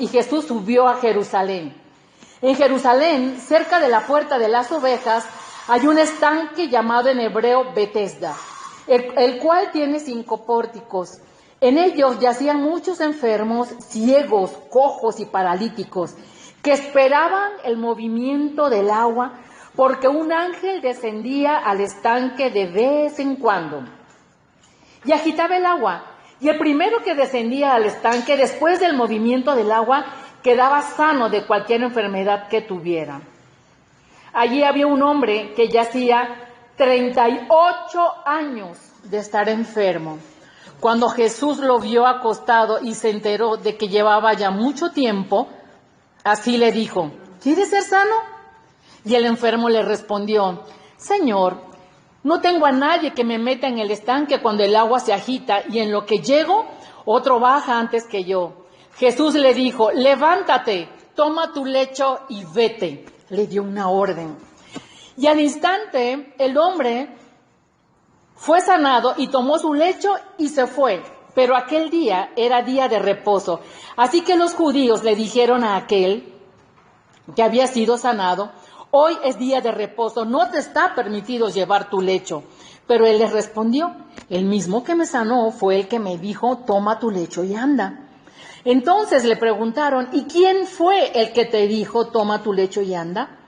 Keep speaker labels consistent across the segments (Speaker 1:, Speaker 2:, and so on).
Speaker 1: y Jesús subió a Jerusalén. En Jerusalén, cerca de la puerta de las ovejas, hay un estanque llamado en hebreo Betesda, el cual tiene 5 pórticos. En ellos yacían muchos enfermos, ciegos, cojos y paralíticos, que esperaban el movimiento del agua, porque un ángel descendía al estanque de vez en cuando y agitaba el agua. Y el primero que descendía al estanque, después del movimiento del agua, quedaba sano de cualquier enfermedad que tuviera. Allí había un hombre que yacía 38 años de estar enfermo. Cuando Jesús lo vio acostado y se enteró de que llevaba ya mucho tiempo, así le dijo: ¿quieres ser sano? Y el enfermo le respondió: Señor, no tengo a nadie que me meta en el estanque cuando el agua se agita, y en lo que llego, otro baja antes que yo. Jesús le dijo: levántate, toma tu lecho y vete. Le dio una orden. Y al instante el hombre fue sanado y tomó su lecho y se fue. Pero aquel día era día de reposo. Así que los judíos le dijeron a aquel que había sido sanado: hoy es día de reposo, no te está permitido llevar tu lecho. Pero él les respondió: el mismo que me sanó fue el que me dijo: toma tu lecho y anda. Entonces le preguntaron: ¿y quién fue el que te dijo: toma tu lecho y anda?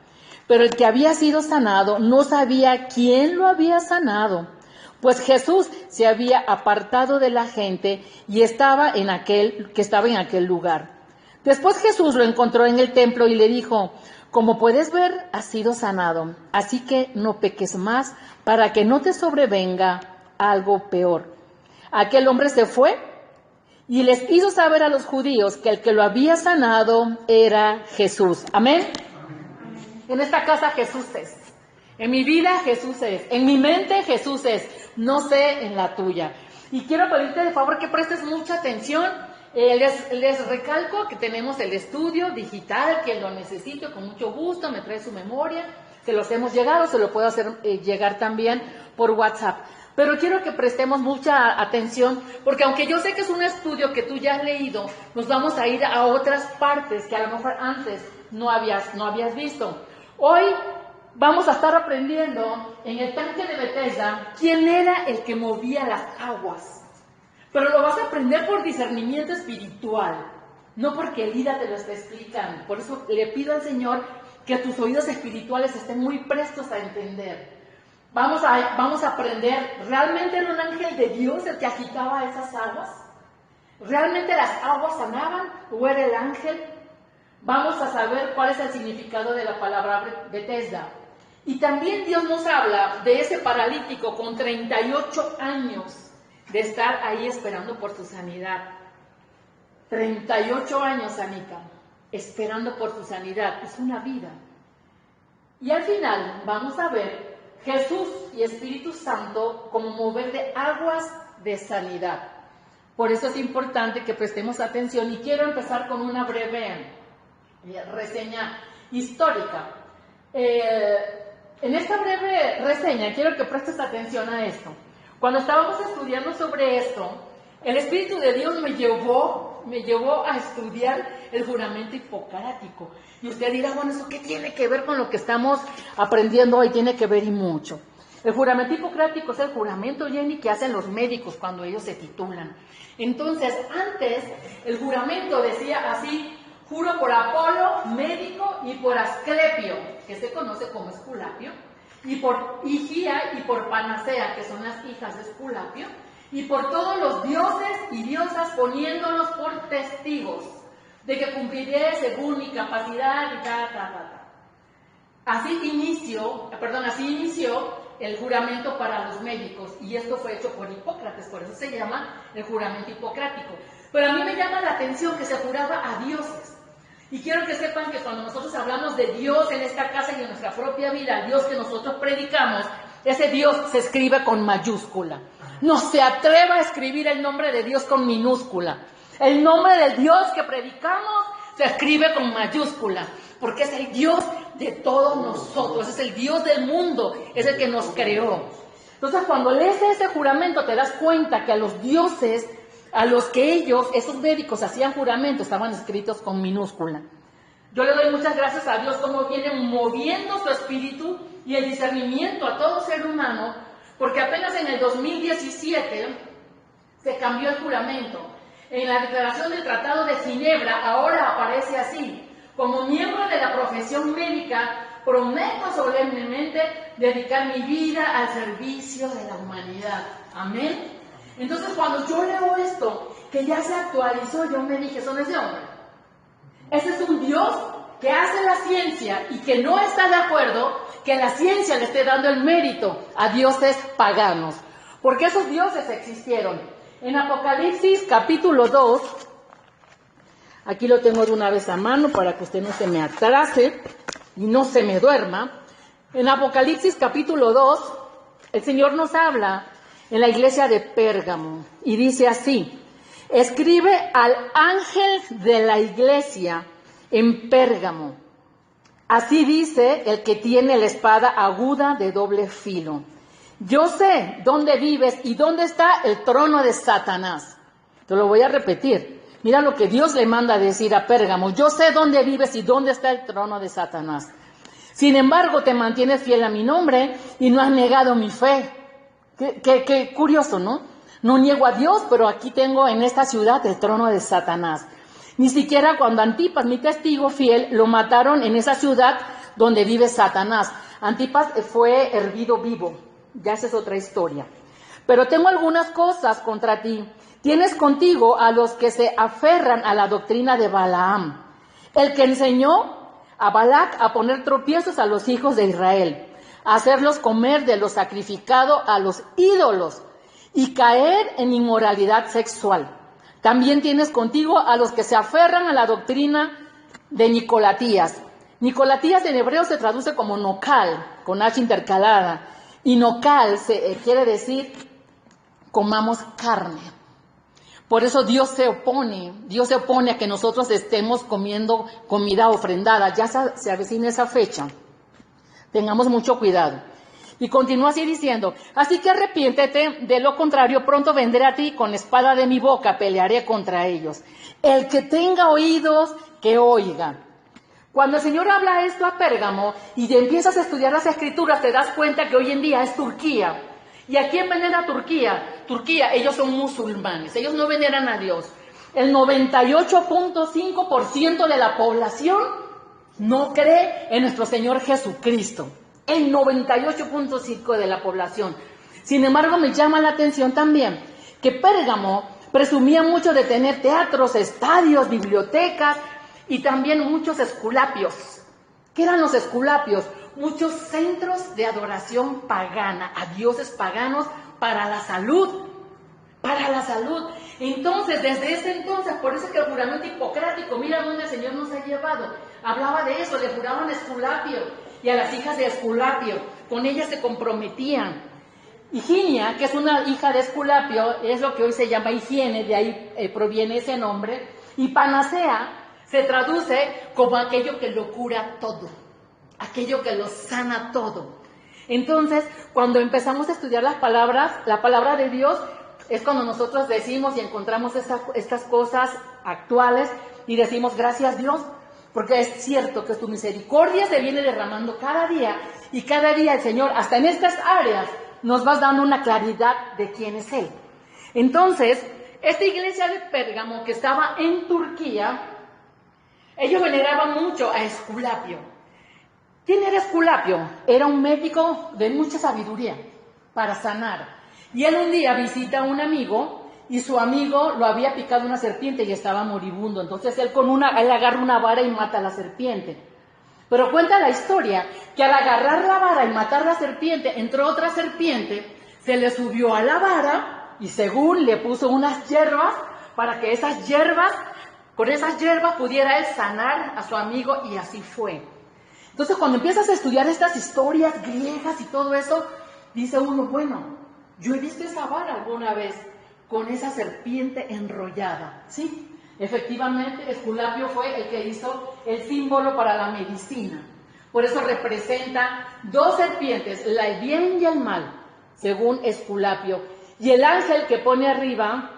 Speaker 1: Pero el que había sido sanado no sabía quién lo había sanado, pues Jesús se había apartado de la gente y estaba en aquel lugar. Después Jesús lo encontró en el templo y le dijo: como puedes ver, has sido sanado, así que no peques más para que no te sobrevenga algo peor. Aquel hombre se fue y les hizo saber a los judíos que el que lo había sanado era Jesús. Amén. En esta casa Jesús es. En mi vida Jesús es. En mi mente Jesús es. No sé en la tuya. Y quiero pedirte de favor que prestes mucha atención. Les recalco que tenemos el estudio digital, que lo necesito con mucho gusto, me trae su memoria, se los hemos llegado, se lo puedo hacer llegar también por WhatsApp. Pero quiero que prestemos mucha atención, porque aunque yo sé que es un estudio que tú ya has leído, nos vamos a ir a otras partes que a lo mejor antes no habías visto. Hoy vamos a estar aprendiendo en el tanque de Betesda quién era el que movía las aguas. Pero lo vas a aprender por discernimiento espiritual, no porque Elida te lo está explicando. Por eso le pido al Señor que tus oídos espirituales estén muy prestos a entender. Vamos a aprender, ¿realmente era un ángel de Dios el que agitaba esas aguas? ¿Realmente las aguas sanaban o era el ángel? Vamos a saber cuál es el significado de la palabra Betesda. Y también Dios nos habla de ese paralítico con 38 años de estar ahí esperando por su sanidad. 38 años, Anika, esperando por su sanidad. Es una vida. Y al final vamos a ver Jesús y Espíritu Santo como mover de aguas de sanidad. Por eso es importante que prestemos atención, y quiero empezar con una breve reseña histórica. En esta breve reseña quiero que prestes atención a esto. Cuando estábamos estudiando sobre esto, el Espíritu de Dios me llevó a estudiar el juramento hipocrático. Y usted dirá: bueno, ¿eso qué tiene que ver con lo que estamos aprendiendo hoy? Tiene que ver y mucho. El juramento hipocrático es el juramento, Jenny, que hacen los médicos cuando ellos se titulan. Entonces, antes, el juramento decía así: juro por Apolo, médico, y por Asclepio, que se conoce como Esculapio, y por Higia y por Panacea, que son las hijas de Esculapio, y por todos los dioses y diosas, poniéndolos por testigos de que cumpliré según mi capacidad y Así inició el juramento para los médicos, y esto fue hecho por Hipócrates, por eso se llama el juramento hipocrático. Pero a mí me llama la atención que se juraba a dioses. Y quiero que sepan que cuando nosotros hablamos de Dios en esta casa y en nuestra propia vida, el Dios que nosotros predicamos, ese Dios se escribe con mayúscula. No se atreva a escribir el nombre de Dios con minúscula. El nombre del Dios que predicamos se escribe con mayúscula, porque es el Dios de todos nosotros, es el Dios del mundo, es el que nos creó. Entonces, cuando lees ese juramento te das cuenta que a los dioses a los que ellos, esos médicos, hacían juramento, estaban escritos con minúscula. Yo le doy muchas gracias a Dios como viene moviendo su espíritu y el discernimiento a todo ser humano, porque apenas en el 2017 se cambió el juramento. En la declaración del Tratado de Ginebra ahora aparece así: como miembro de la profesión médica, prometo solemnemente dedicar mi vida al servicio de la humanidad. Amén. Entonces, cuando yo leo esto, que ya se actualizó, yo me dije, son ese hombre. Ese es un Dios que hace la ciencia y que no está de acuerdo que la ciencia le esté dando el mérito a dioses paganos. Porque esos dioses existieron. En Apocalipsis capítulo 2, aquí lo tengo de una vez a mano para que usted no se me atrase y no se me duerma. En Apocalipsis capítulo 2, el Señor nos habla en la iglesia de Pérgamo y dice así: escribe al ángel de la iglesia en Pérgamo. Así dice el que tiene la espada aguda de doble filo. Yo sé dónde vives y dónde está el trono de Satanás. Te lo voy a repetir. Mira lo que Dios le manda a decir a Pérgamo. Yo sé dónde vives y dónde está el trono de Satanás. Sin embargo, te mantienes fiel a mi nombre y no has negado mi fe. Qué curioso, ¿no? No niego a Dios, pero aquí tengo en esta ciudad el trono de Satanás. Ni siquiera cuando Antipas, mi testigo fiel, lo mataron en esa ciudad donde vive Satanás. Antipas fue hervido vivo. Ya esa es otra historia. Pero tengo algunas cosas contra ti. Tienes contigo a los que se aferran a la doctrina de Balaam, el que enseñó a Balac a poner tropiezos a los hijos de Israel, a hacerlos comer de lo sacrificado a los ídolos y caer en inmoralidad sexual. También tienes contigo a los que se aferran a la doctrina de Nicolatías. Nicolatías en hebreo se traduce como nocal, con H intercalada, y nocal quiere decir comamos carne. Por eso Dios se opone a que nosotros estemos comiendo comida ofrendada. Ya se avecina esa fecha. Tengamos mucho cuidado. Y continúa así diciendo: así que arrepiéntete, de lo contrario pronto vendré a ti con espada de mi boca, pelearé contra ellos. El que tenga oídos, que oiga. Cuando el Señor habla esto a Pérgamo y empiezas a estudiar las Escrituras, te das cuenta que hoy en día es Turquía. ¿Y a quién venera Turquía? Turquía, ellos son musulmanes, ellos no veneran a Dios. El 98.5% de la población no cree en nuestro Señor Jesucristo. El 98.5% de la población. Sin embargo, me llama la atención también que Pérgamo presumía mucho de tener teatros, estadios, bibliotecas y también muchos esculapios. ¿Qué eran los esculapios? Muchos centros de adoración pagana, a dioses paganos para la salud. Para la salud. Entonces, desde ese entonces, por eso que el juramento hipocrático, mira dónde el Señor nos ha llevado. Hablaba de eso, le juraban a Esculapio y a las hijas de Esculapio. Con ellas se comprometían. Higinia, que es una hija de Esculapio, es lo que hoy se llama higiene, de ahí proviene ese nombre. Y panacea se traduce como aquello que lo cura todo, aquello que lo sana todo. Entonces, cuando empezamos a estudiar las palabras, la palabra de Dios, es cuando nosotros decimos y encontramos estas cosas actuales y decimos gracias Dios, porque es cierto que tu misericordia se viene derramando cada día y cada día el Señor, hasta en estas áreas, nos va dando una claridad de quién es Él. Entonces, esta iglesia de Pérgamo que estaba en Turquía, ellos veneraban mucho a Esculapio. ¿Quién era Esculapio? Era un médico de mucha sabiduría para sanar. Y él un día visita a un amigo y su amigo lo había picado una serpiente y estaba moribundo. Entonces él agarra una vara y mata a la serpiente. Pero cuenta la historia que al agarrar la vara y matar la serpiente, entró otra serpiente, se le subió a la vara y según le puso unas hierbas para que con esas hierbas pudiera él sanar a su amigo y así fue. Entonces cuando empiezas a estudiar estas historias griegas y todo eso, dice uno, bueno, yo he visto esa vara alguna vez con esa serpiente enrollada, ¿sí? Efectivamente, Esculapio fue el que hizo el símbolo para la medicina. Por eso representa dos serpientes, el bien y el mal, según Esculapio. Y el ángel que pone arriba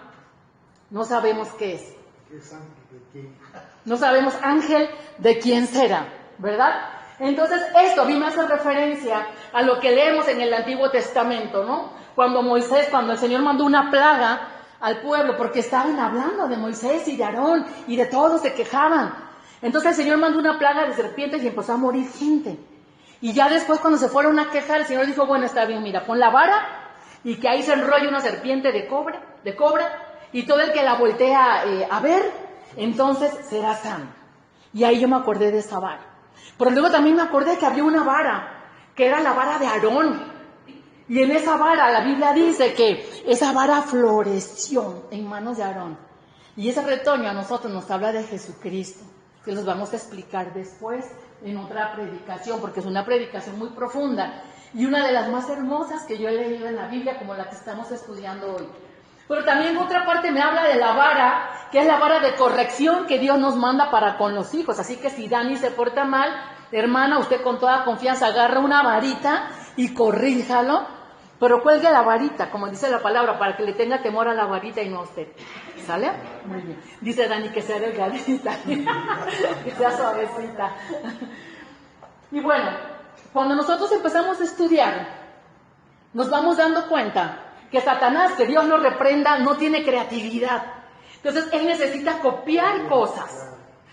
Speaker 1: no sabemos qué es.
Speaker 2: ¿Es ángel de quién?
Speaker 1: No sabemos ángel de quién será, ¿verdad? Entonces esto a mí me hace referencia a lo que leemos en el Antiguo Testamento, ¿no? Cuando el Señor mandó una plaga al pueblo, porque estaban hablando de Moisés y de Aarón, y de todos se quejaban. Entonces el Señor mandó una plaga de serpientes y empezó a morir gente. Y ya después, cuando se fueron a quejar, el Señor dijo, bueno, está bien, mira, pon la vara, y que ahí se enrolle una serpiente de cobra, y todo el que la voltea a ver, entonces será sano. Y ahí yo me acordé de esa vara. Pero luego también me acordé que había una vara, que era la vara de Aarón. Y en esa vara, la Biblia dice que esa vara floreció en manos de Aarón. Y ese retoño a nosotros nos habla de Jesucristo, que los vamos a explicar después en otra predicación, porque es una predicación muy profunda y una de las más hermosas que yo he leído en la Biblia, como la que estamos estudiando hoy. Pero también otra parte me habla de la vara, que es la vara de corrección que Dios nos manda para con los hijos. Así que si Dani se porta mal, hermana, usted con toda confianza agarra una varita y corríjalo, pero cuelgue la varita, como dice la palabra, para que le tenga temor a la varita y no a usted. ¿Sale? Muy bien. Dice Dani que sea delgadita, que sea suavecita. Y bueno, cuando nosotros empezamos a estudiar, nos vamos dando cuenta que Satanás, que Dios lo reprenda, no tiene creatividad. Entonces él necesita copiar cosas.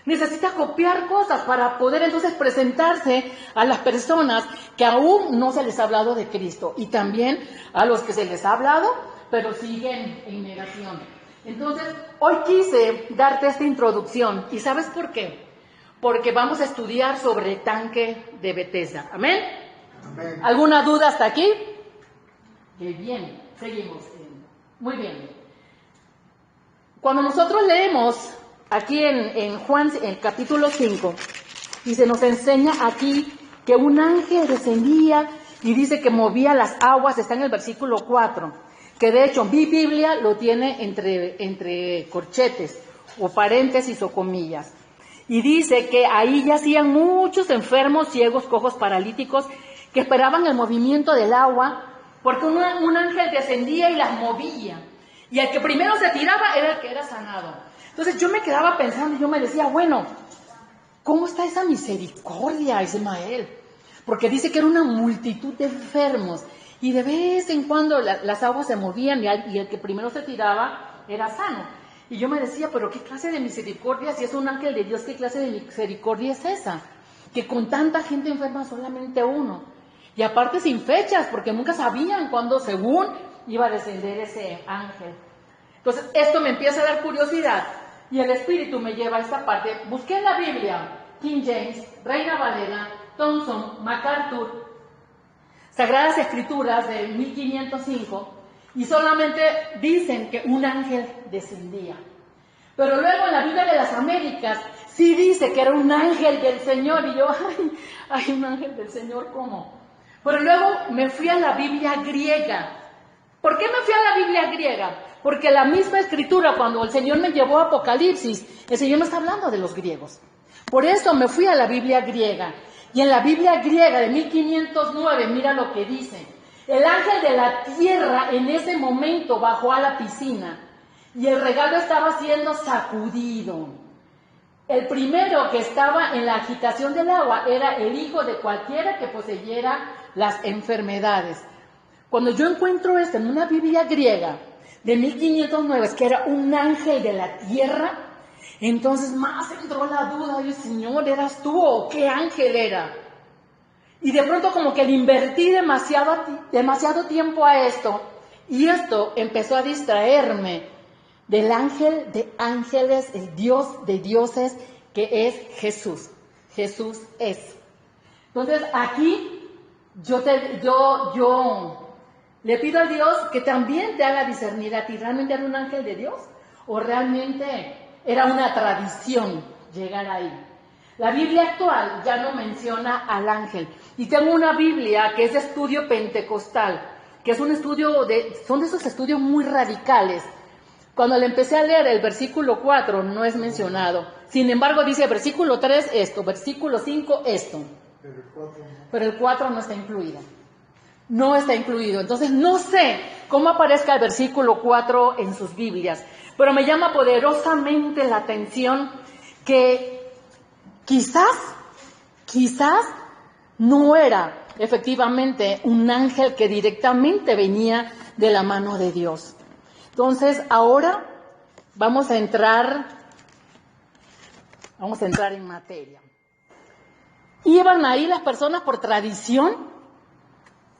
Speaker 1: Necesita copiar cosas para poder entonces presentarse a las personas que aún no se les ha hablado de Cristo. Y también a los que se les ha hablado, pero siguen en negación. Entonces, hoy quise darte esta introducción. ¿Y sabes por qué? Porque vamos a estudiar sobre el tanque de Betesda. ¿Amén?
Speaker 2: Amén.
Speaker 1: ¿Alguna duda hasta aquí? Qué bien, seguimos. Muy bien. Cuando nosotros leemos aquí en Juan, en el capítulo 5, y se nos enseña aquí que un ángel descendía y dice que movía las aguas, está en el versículo 4, que de hecho mi Biblia lo tiene entre corchetes o paréntesis o comillas. Y dice que ahí yacían muchos enfermos, ciegos, cojos, paralíticos, que esperaban el movimiento del agua, porque un ángel descendía y las movía. Y el que primero se tiraba era el que era sanado. Entonces yo me quedaba pensando y yo me decía, bueno, ¿cómo está esa misericordia, Ismael? Porque dice que era una multitud de enfermos. Y de vez en cuando las aguas se movían y el que primero se tiraba era sano. Y yo me decía, pero ¿qué clase de misericordia? Si es un ángel de Dios, ¿qué clase de misericordia es esa? Que con tanta gente enferma solamente uno. Y aparte sin fechas, porque nunca sabían cuándo, según, iba a descender ese ángel. Entonces esto me empieza a dar curiosidad y el Espíritu me lleva a esta parte. Busqué en la Biblia, King James, Reina Valera, Thompson, MacArthur, Sagradas Escrituras de 1505, y solamente dicen que un ángel descendía. Pero luego en la Biblia de las Américas sí dice que era un ángel del Señor, y yo, ay, un ángel del Señor, ¿cómo? Pero luego me fui a la Biblia griega. ¿Por qué me fui a la Biblia griega? Porque la misma escritura, cuando el Señor me llevó a Apocalipsis, el Señor me está hablando de los griegos. Por eso me fui a la Biblia griega. Y en la Biblia griega de 1509, mira lo que dice. El ángel de la tierra en ese momento bajó a la piscina y el regalo estaba siendo sacudido. El primero que estaba en la agitación del agua era el hijo de cualquiera que poseyera las enfermedades. Cuando yo encuentro esto en una Biblia griega de 1509, es que era un ángel de la tierra, entonces más entró la duda, yo, Señor, ¿eras tú o qué ángel era? Y de pronto como que le invertí demasiado tiempo a esto, y esto empezó a distraerme del ángel de ángeles, el Dios de dioses, que es Jesús. Jesús es. Entonces aquí yo le pido a Dios que también te haga discernir a ti, ¿realmente era un ángel de Dios? ¿O realmente era una tradición llegar ahí? La Biblia actual ya no menciona al ángel. Y tengo una Biblia que es de estudio pentecostal, que es un estudio son de esos estudios muy radicales. Cuando le empecé a leer el versículo 4 no es mencionado. Sin embargo dice versículo 3 esto, versículo 5 esto. Pero el 4 no está incluido. No está incluido. Entonces no sé cómo aparezca el versículo 4 en sus Biblias. Pero me llama poderosamente la atención que quizás no era efectivamente un ángel que directamente venía de la mano de Dios. Entonces, ahora vamos a entrar en materia. ¿Iban ahí las personas por tradición?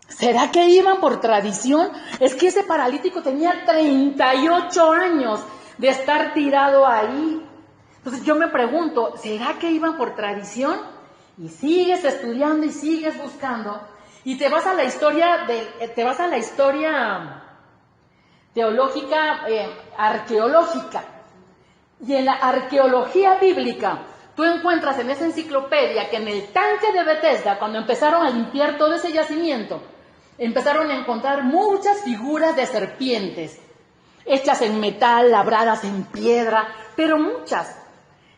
Speaker 1: ¿Será que iban por tradición? Es que ese paralítico tenía 38 años de estar tirado ahí. Entonces yo me pregunto, ¿será que iban por tradición? Y sigues estudiando y sigues buscando y te vas a la historia teológica, arqueológica. Y en la arqueología bíblica tú encuentras en esa enciclopedia que en el tanque de Betesda, cuando empezaron a limpiar todo ese yacimiento, empezaron a encontrar muchas figuras de serpientes, hechas en metal, labradas en piedra, pero muchas.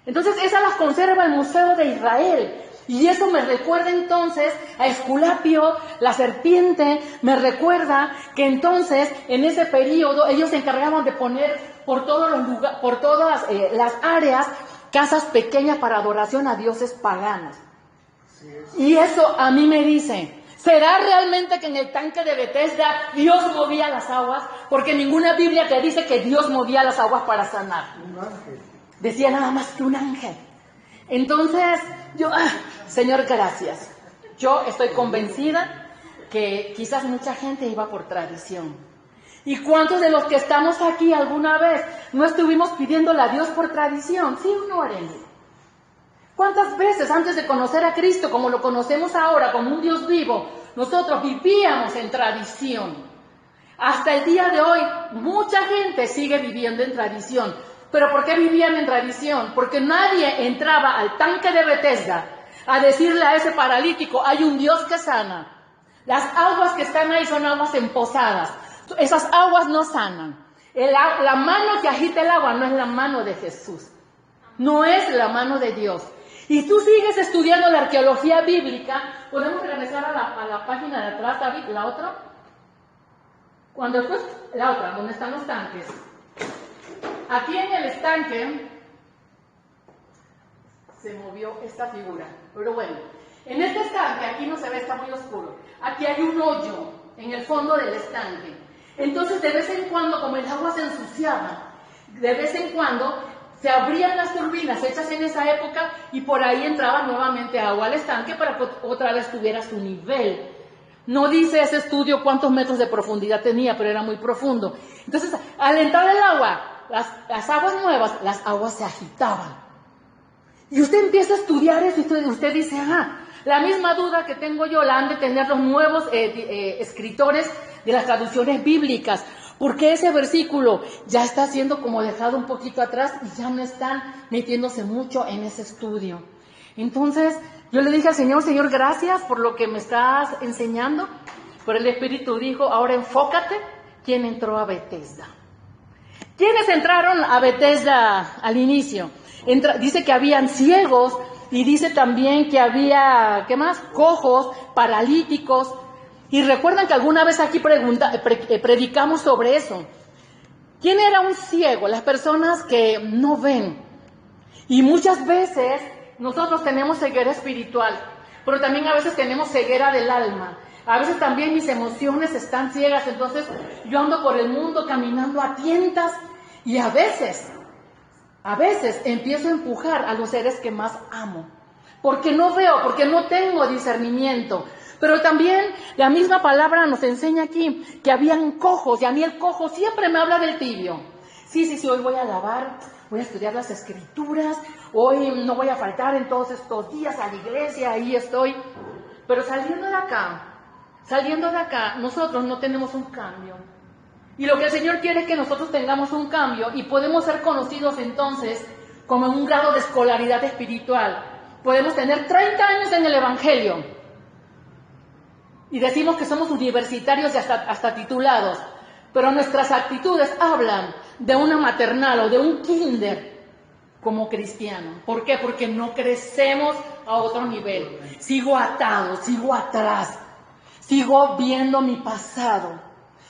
Speaker 1: Entonces esas las conserva el Museo de Israel. Y eso me recuerda entonces a Esculapio, la serpiente, me recuerda que entonces en ese periodo ellos se encargaban de poner por todas las áreas casas pequeñas para adoración a dioses paganos. Y eso a mí me dice, ¿será realmente que en el tanque de Betesda Dios movía las aguas? Porque ninguna Biblia te dice que Dios movía las aguas para sanar.
Speaker 2: Un ángel.
Speaker 1: Decía nada más que un ángel. Entonces, Señor, gracias. Yo estoy convencida que quizás mucha gente iba por tradición. ¿Y cuántos de los que estamos aquí alguna vez no estuvimos pidiéndole a Dios por tradición? ¿Sí o no, Arely? ¿Cuántas veces antes de conocer a Cristo, como lo conocemos ahora, como un Dios vivo, nosotros vivíamos en tradición? Hasta el día de hoy, mucha gente sigue viviendo en tradición. ¿Pero por qué vivían en tradición? Porque nadie entraba al tanque de Betesda a decirle a ese paralítico, hay un Dios que sana. Las aguas que están ahí son aguas empozadas. Esas aguas no sanan. La mano que agita el agua no es la mano de Jesús. No es la mano de Dios. Y tú sigues estudiando la arqueología bíblica. ¿Podemos regresar a la página de atrás, David? ¿La otra? La otra, donde están los tanques. Aquí en el estanque se movió esta figura, pero bueno, en este estanque, aquí no se ve, está muy oscuro, aquí hay un hoyo en el fondo del estanque. Entonces de vez en cuando, como el agua se ensuciaba, de vez en cuando se abrían las turbinas hechas en esa época y por ahí entraba nuevamente agua al estanque para que otra vez tuviera su nivel. No dice ese estudio cuántos metros de profundidad tenía, pero era muy profundo. Entonces, al entrar el agua, las aguas nuevas, las aguas se agitaban. Y usted empieza a estudiar eso y usted dice, la misma duda que tengo yo la han de tener los nuevos escritores de las traducciones bíblicas. Porque ese versículo ya está siendo como dejado un poquito atrás y ya no están metiéndose mucho en ese estudio. Entonces, yo le dije al Señor, Señor, gracias por lo que me estás enseñando. Pero el Espíritu dijo, ahora enfócate, ¿quién entró a Betesda? ¿Quiénes entraron a Betesda al inicio? Dice que habían ciegos y dice también que había, ¿qué más? Cojos, paralíticos. Y recuerdan que alguna vez aquí predicamos sobre eso. ¿Quién era un ciego? Las personas que no ven. Y muchas veces nosotros tenemos ceguera espiritual, pero también a veces tenemos ceguera del alma. A veces también mis emociones están ciegas, entonces yo ando por el mundo caminando a tientas y a veces empiezo a empujar a los seres que más amo, porque no veo, porque no tengo discernimiento. Pero también la misma palabra nos enseña aquí que habían cojos, y a mí el cojo siempre me habla del tibio. Sí, hoy voy a alabar, voy a estudiar las escrituras, hoy no voy a faltar en todos estos días a la iglesia, ahí estoy. Pero saliendo de acá, nosotros no tenemos un cambio. Y lo que el Señor quiere es que nosotros tengamos un cambio y podemos ser conocidos entonces como en un grado de escolaridad espiritual. Podemos tener 30 años en el Evangelio y decimos que somos universitarios y hasta titulados, pero nuestras actitudes hablan de una maternal o de un kinder como cristiano. ¿Por qué? Porque no crecemos a otro nivel. Sigo atado, sigo atrás, sigo viendo mi pasado,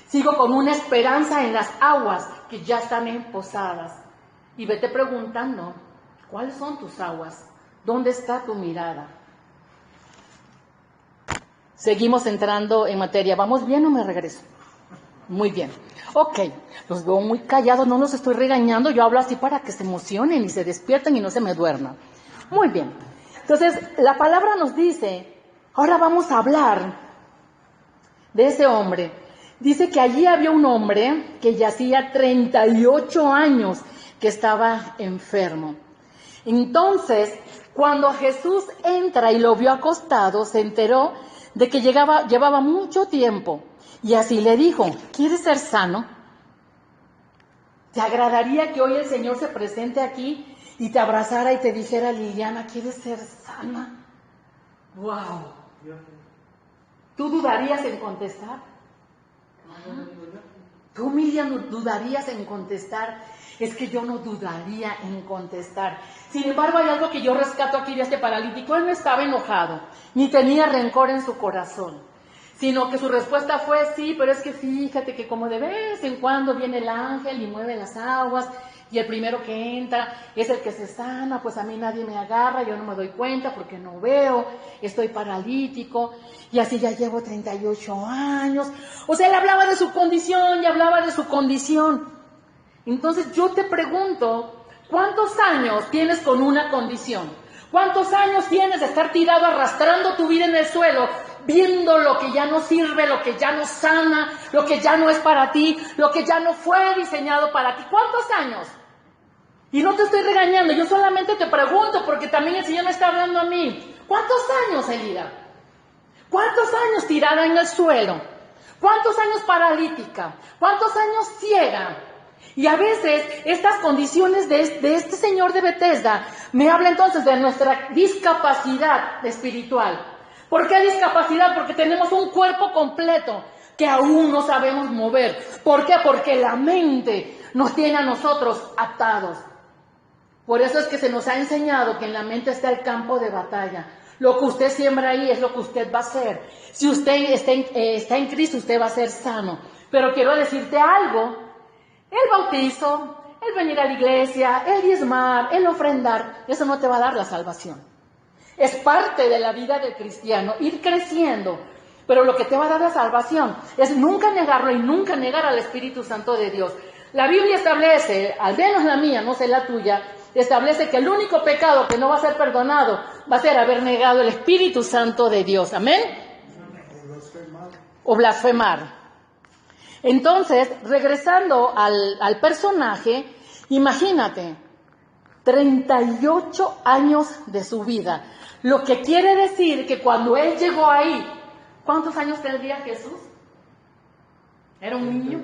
Speaker 1: sigo con una esperanza en las aguas que ya están emposadas. Y vete preguntando, ¿cuáles son tus aguas? ¿Dónde está tu mirada? Seguimos entrando en materia. ¿Vamos bien o me regreso? Muy bien. Ok, los veo muy callados, no los estoy regañando, yo hablo así para que se emocionen y se despierten y no se me duerman. Muy bien. Entonces, la palabra nos dice, ahora vamos a hablar de ese hombre. Dice que allí había un hombre que yacía 38 años que estaba enfermo. Entonces, cuando Jesús entra y lo vio acostado, se enteró de que llevaba mucho tiempo. Y así le dijo, ¿quieres ser sano? ¿Te agradaría que hoy el Señor se presente aquí y te abrazara y te dijera, Liliana, ¿quieres ser sana? ¡Wow! ¿Tú dudarías en contestar? ¿Tú, Miriam, dudarías en contestar? Es que yo no dudaría en contestar. Sin embargo, hay algo que yo rescato aquí de este paralítico. Él no estaba enojado, ni tenía rencor en su corazón, sino que su respuesta fue, sí, pero es que fíjate que como de vez en cuando viene el ángel y mueve las aguas, y el primero que entra es el que se sana, pues a mí nadie me agarra, yo no me doy cuenta porque no veo, estoy paralítico, y así ya llevo 38 años. O sea, él hablaba de su condición y hablaba de su condición. Entonces yo te pregunto, ¿cuántos años tienes con una condición? ¿Cuántos años tienes de estar tirado arrastrando tu vida en el suelo, viendo lo que ya no sirve, lo que ya no sana, lo que ya no es para ti, lo que ya no fue diseñado para ti? ¿Cuántos años? Y no te estoy regañando, yo solamente te pregunto, porque también el Señor me está hablando a mí. ¿Cuántos años, Elida? ¿Cuántos años tirada en el suelo? ¿Cuántos años paralítica? ¿Cuántos años ciega? Y a veces estas condiciones de este señor de Betesda me habla entonces de nuestra discapacidad espiritual. ¿Por qué discapacidad? Porque tenemos un cuerpo completo que aún no sabemos mover. ¿Por qué? Porque la mente nos tiene a nosotros atados. Por eso es que se nos ha enseñado que en la mente está el campo de batalla. Lo que usted siembra ahí es lo que usted va a hacer. Si usted está en Cristo, usted va a ser sano. Pero quiero decirte algo. El bautizo, el venir a la iglesia, el diezmar, el ofrendar, eso no te va a dar la salvación. Es parte de la vida del cristiano, ir creciendo. Pero lo que te va a dar la salvación es nunca negarlo y nunca negar al Espíritu Santo de Dios. La Biblia establece, al menos la mía, no sé la tuya, establece que el único pecado que no va a ser perdonado va a ser haber negado el Espíritu Santo de Dios. ¿Amén? O blasfemar. Entonces, regresando al personaje, imagínate, 38 años de su vida. Lo que quiere decir que cuando él llegó ahí, ¿cuántos años tendría Jesús? ¿Era un niño?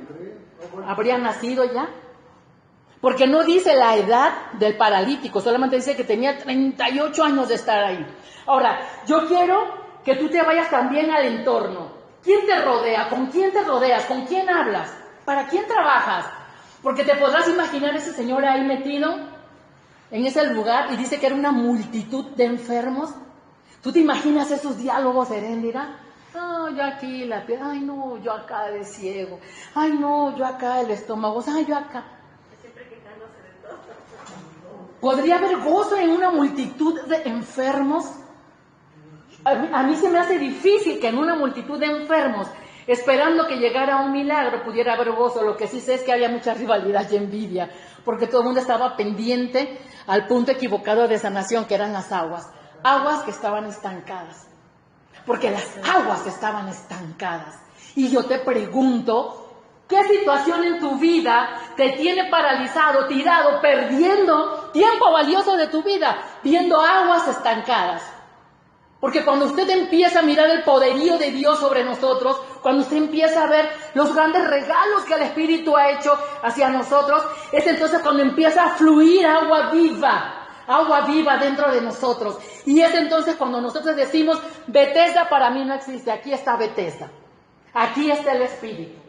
Speaker 1: ¿Habría nacido ya? Porque no dice la edad del paralítico, solamente dice que tenía 38 años de estar ahí. Ahora, yo quiero que tú te vayas también al entorno. ¿Quién te rodea? ¿Con quién te rodeas? ¿Con quién hablas? ¿Para quién trabajas? Porque te podrás imaginar ese señor ahí metido en ese lugar y dice que era una multitud de enfermos. ¿Tú te imaginas esos diálogos, Heréndira? No, yo aquí la piel, ay no, yo acá de ciego, ay no, yo acá el estómago, ay yo acá. ¿Podría haber gozo en una multitud de enfermos? A mí se me hace difícil que en una multitud de enfermos, esperando que llegara un milagro, pudiera haber gozo. Lo que sí sé es que había mucha rivalidad y envidia, porque todo el mundo estaba pendiente al punto equivocado de sanación, que eran las aguas que estaban estancadas, porque las aguas estaban estancadas. Y yo te pregunto, ¿qué situación en tu vida te tiene paralizado, tirado, perdiendo tiempo valioso de tu vida, viendo aguas estancadas? Porque cuando usted empieza a mirar el poderío de Dios sobre nosotros, cuando usted empieza a ver los grandes regalos que el Espíritu ha hecho hacia nosotros, es entonces cuando empieza a fluir agua viva dentro de nosotros. Y es entonces cuando nosotros decimos, Betesda para mí no existe, aquí está Betesda, aquí está el Espíritu.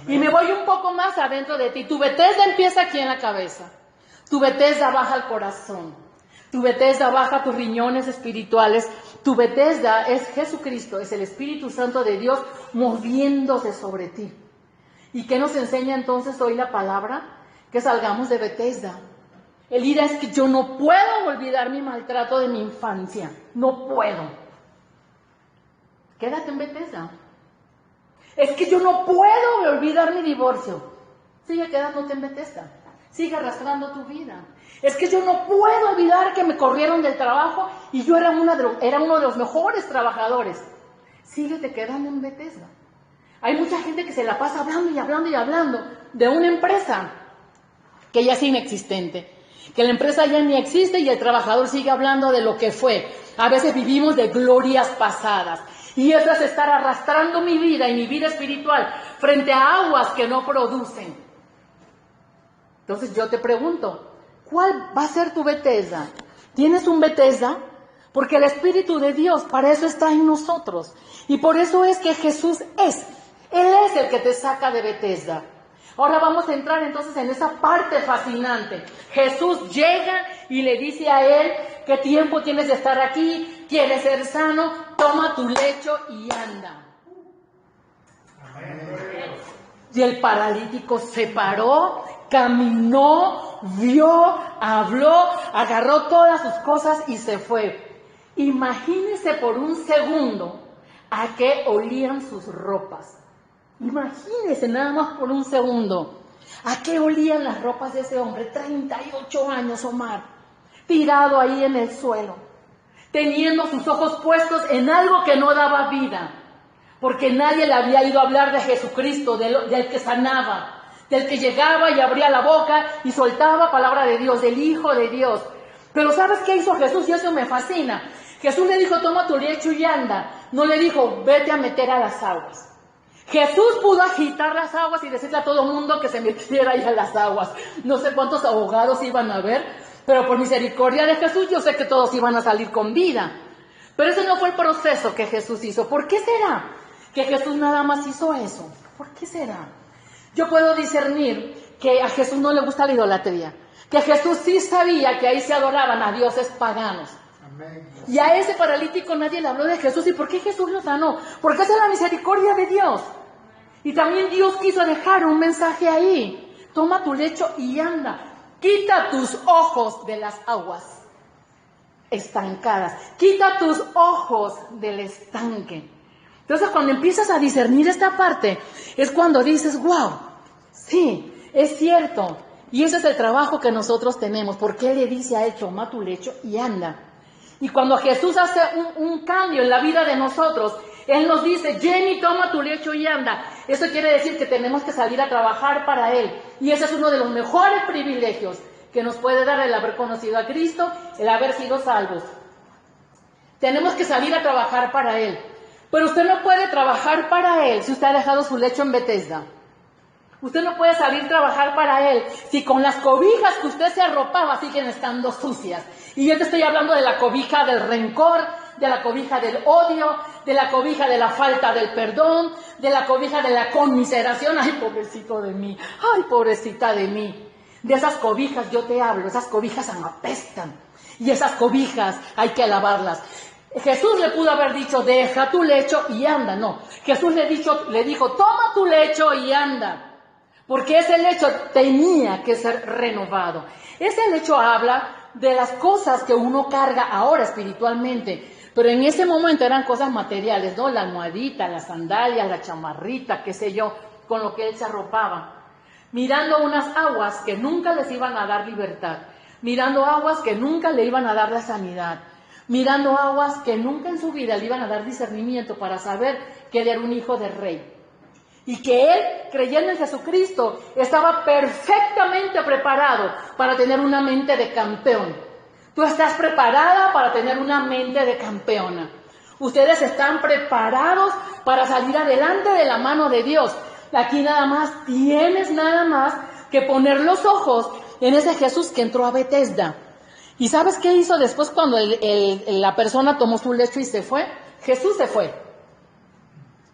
Speaker 1: Y me voy un poco más adentro de ti. Tu Betesda empieza aquí en la cabeza, tu Betesda baja al corazón, tu Betesda baja a tus riñones espirituales. Tu Betesda es Jesucristo, es el Espíritu Santo de Dios moviéndose sobre ti. ¿Y qué nos enseña entonces hoy la palabra? que salgamos de Bethesda. Elida, es que yo no puedo olvidar mi maltrato de mi infancia. No puedo. Quédate en Bethesda. Es que yo no puedo olvidar mi divorcio. Sigue quedándote en Bethesda. Sigue arrastrando tu vida. Es que yo no puedo olvidar que me corrieron del trabajo y yo era uno de los mejores trabajadores. Síguete quedando en Bethesda. Hay mucha gente que se la pasa hablando y hablando y hablando de una empresa que ya es inexistente. Que la empresa ya ni existe y el trabajador sigue hablando de lo que fue. A veces vivimos de glorias pasadas. Y eso es estar arrastrando mi vida y mi vida espiritual frente a aguas que no producen. Entonces yo te pregunto, ¿cuál va a ser tu Bethesda? ¿Tienes un Bethesda? Porque el Espíritu de Dios para eso está en nosotros. Y por eso es que Jesús es. Él es el que te saca de Bethesda. Ahora vamos a entrar entonces en esa parte fascinante. Jesús llega y le dice a él, ¿qué tiempo tienes de estar aquí? ¿Quieres ser sano? Toma tu lecho y anda. Amén. Y el paralítico se paró, caminó, vio, habló, agarró todas sus cosas y se fue. Imagínese por un segundo a qué olían sus ropas. Imagínese nada más por un segundo a qué olían las ropas de ese hombre, 38 años, Omar, tirado ahí en el suelo, teniendo sus ojos puestos en algo que no daba vida, porque nadie le había ido a hablar de Jesucristo, del que sanaba, del que llegaba y abría la boca y soltaba palabra de Dios, del Hijo de Dios. Pero ¿sabes qué hizo Jesús? Y eso me fascina. Jesús le dijo, toma tu lecho y anda. No le dijo, vete a meter a las aguas. Jesús pudo agitar las aguas y decirle a todo el mundo que se metiera ahí a las aguas. No sé cuántos ahogados iban a haber, pero por misericordia de Jesús yo sé que todos iban a salir con vida. Pero ese no fue el proceso que Jesús hizo. ¿Por qué será que Jesús nada más hizo eso? ¿Por qué será? Yo puedo discernir que a Jesús no le gusta la idolatría, que Jesús sí sabía que ahí se adoraban a dioses paganos. Amén. Y a ese paralítico nadie le habló de Jesús. ¿Y por qué Jesús lo sanó? Porque esa es la misericordia de Dios. Y también Dios quiso dejar un mensaje ahí. Toma tu lecho y anda. Quita tus ojos de las aguas estancadas. Quita tus ojos del estanque. Entonces cuando empiezas a discernir esta parte, es cuando dices, wow, sí, es cierto. Y ese es el trabajo que nosotros tenemos. Porque Él le dice a él, toma tu lecho y anda. Y cuando Jesús hace un cambio en la vida de nosotros, Él nos dice, Jenny, toma tu lecho y anda. Eso quiere decir que tenemos que salir a trabajar para Él. Y ese es uno de los mejores privilegios que nos puede dar el haber conocido a Cristo, el haber sido salvos. Tenemos que salir a trabajar para Él. Pero usted no puede trabajar para Él si usted ha dejado su lecho en Bethesda. Usted no puede salir a trabajar para Él si con las cobijas que usted se arropaba siguen estando sucias. Y yo te estoy hablando de la cobija del rencor, de la cobija del odio, de la cobija de la falta del perdón, de la cobija de la conmiseración. Ay, pobrecito de mí, ay, pobrecita de mí. De esas cobijas yo te hablo, esas cobijas apestan. Y esas cobijas hay que lavarlas. Jesús le pudo haber dicho, deja tu lecho y anda. No, Jesús le dijo, toma tu lecho y anda. Porque ese lecho tenía que ser renovado. Ese lecho habla de las cosas que uno carga ahora espiritualmente. Pero en ese momento eran cosas materiales, ¿no? La almohadita, las sandalias, la chamarrita, qué sé yo, con lo que él se arropaba. Mirando unas aguas que nunca les iban a dar libertad. Mirando aguas que nunca le iban a dar la sanidad. Mirando aguas que nunca en su vida le iban a dar discernimiento para saber que él era un hijo del rey. Y que él, creyendo en Jesucristo, estaba perfectamente preparado para tener una mente de campeón. Tú estás preparada para tener una mente de campeona. Ustedes están preparados para salir adelante de la mano de Dios. Aquí tienes nada más que poner los ojos en ese Jesús que entró a Bethesda. ¿Y sabes qué hizo después cuando la persona tomó su lecho y se fue? Jesús se fue.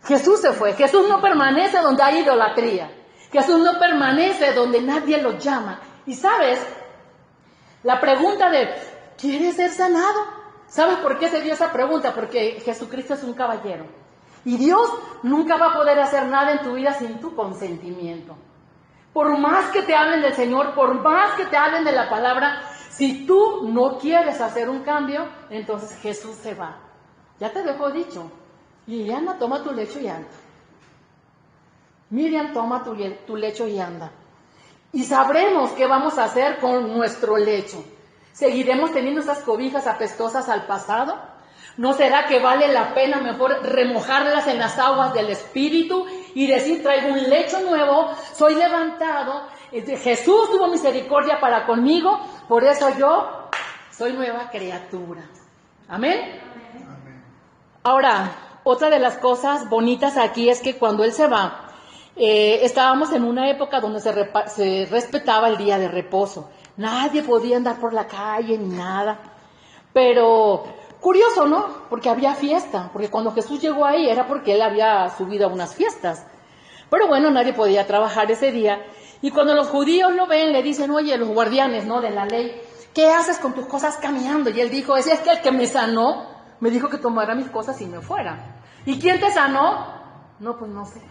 Speaker 1: Jesús se fue. Jesús no permanece donde hay idolatría. Jesús no permanece donde nadie lo llama. Y sabes, la pregunta de, ¿quieres ser sanado? ¿Sabes por qué se dio esa pregunta? Porque Jesucristo es un caballero. Y Dios nunca va a poder hacer nada en tu vida sin tu consentimiento. Por más que te hablen del Señor, por más que te hablen de la palabra, si tú no quieres hacer un cambio, entonces Jesús se va. Ya te dejo dicho. Liliana, toma tu lecho y anda. Miriam, toma tu lecho y anda. Y sabremos qué vamos a hacer con nuestro lecho. ¿Seguiremos teniendo esas cobijas apestosas al pasado? ¿No será que vale la pena mejor remojarlas en las aguas del Espíritu y decir, traigo un lecho nuevo, soy levantado, Jesús tuvo misericordia para conmigo, por eso yo soy nueva criatura? Amén.
Speaker 2: Amén.
Speaker 1: Ahora, otra de las cosas bonitas aquí es que cuando Él se va, estábamos en una época donde se respetaba el día de reposo. Nadie podía andar por la calle ni nada. Pero curioso, ¿no? Porque había fiesta. Porque cuando Jesús llegó ahí era porque Él había subido a unas fiestas. Pero bueno, nadie podía trabajar ese día. Y cuando los judíos lo ven, le dicen, oye, los guardianes, ¿no?, de la ley, ¿qué haces con tus cosas caminando? Y Él dijo, es que el que me sanó me dijo que tomara mis cosas y me fuera. ¿Y quién te sanó? No, pues no sé.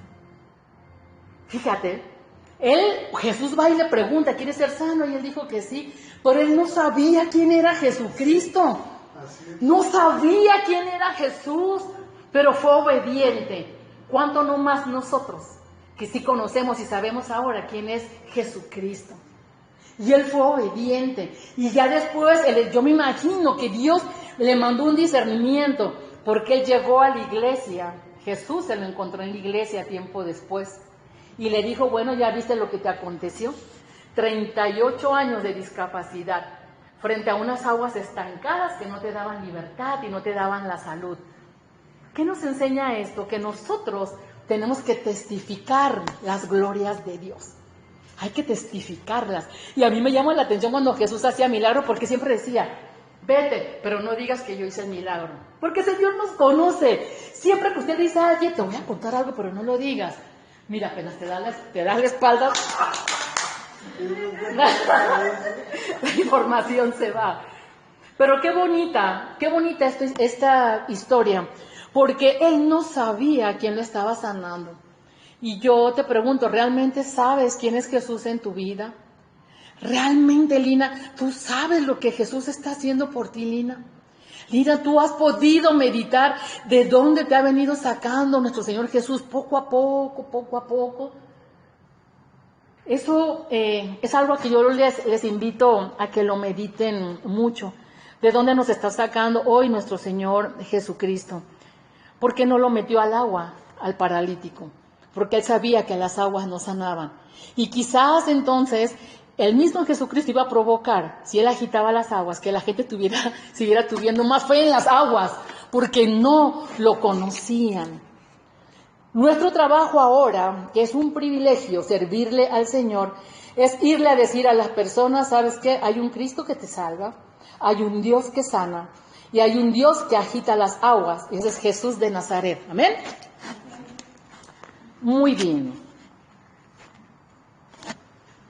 Speaker 1: Fíjate, Jesús va y le pregunta, ¿quieres ser sano? Y él dijo que sí, pero él no sabía quién era Jesucristo. No sabía quién era Jesús, pero fue obediente. ¿Cuánto no más nosotros, que sí conocemos y sabemos ahora quién es Jesucristo? Y él fue obediente. Y ya después, yo me imagino que Dios le mandó un discernimiento, porque él llegó a la iglesia. Jesús se lo encontró en la iglesia tiempo después. Y le dijo, bueno, ¿ya viste lo que te aconteció? 38 años de discapacidad frente a unas aguas estancadas que no te daban libertad y no te daban la salud. ¿Qué nos enseña esto? Que nosotros tenemos que testificar las glorias de Dios. Hay que testificarlas. Y a mí me llama la atención cuando Jesús hacía milagro, porque siempre decía, vete, pero no digas que yo hice el milagro. Porque el Señor nos conoce. Siempre que usted dice, oye, te voy a contar algo, pero no lo digas. Mira, apenas te da la espalda, la información se va. Pero qué bonita esta historia, porque él no sabía quién lo estaba sanando. Y yo te pregunto, ¿realmente sabes quién es Jesús en tu vida? ¿Realmente, Lina, tú sabes lo que Jesús está haciendo por ti, Lina? Lina, tú has podido meditar de dónde te ha venido sacando nuestro Señor Jesús poco a poco. Eso es algo que yo les invito a que lo mediten mucho. ¿De dónde nos está sacando hoy nuestro Señor Jesucristo? ¿Por qué no lo metió al agua, al paralítico? Porque Él sabía que las aguas no sanaban. Y quizás entonces el mismo Jesucristo iba a provocar, si Él agitaba las aguas, que la gente siguiera tuviendo más fe en las aguas, porque no lo conocían. Nuestro trabajo ahora, que es un privilegio servirle al Señor, es irle a decir a las personas, ¿sabes qué? Hay un Cristo que te salva, hay un Dios que sana, y hay un Dios que agita las aguas, y ese es Jesús de Nazaret. ¿Amén? Muy bien.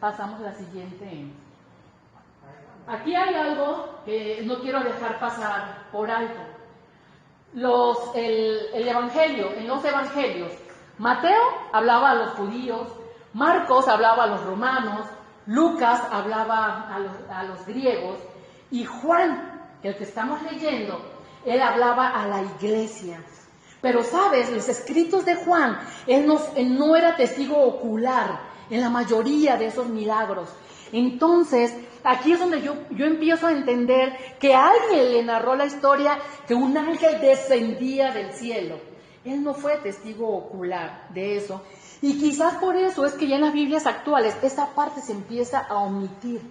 Speaker 1: Pasamos a la siguiente. Aquí hay algo que no quiero dejar pasar por alto. El evangelio, en los evangelios, Mateo hablaba a los judíos, Marcos hablaba a los romanos, Lucas hablaba a los griegos, y Juan, el que estamos leyendo, él hablaba a la iglesia. Pero sabes, los escritos de Juan, él no era testigo ocular en la mayoría de esos milagros. Entonces, aquí es donde yo empiezo a entender que alguien le narró la historia que un ángel descendía del cielo. Él no fue testigo ocular de eso. Y quizás por eso es que ya en las Biblias actuales esa parte se empieza a omitir.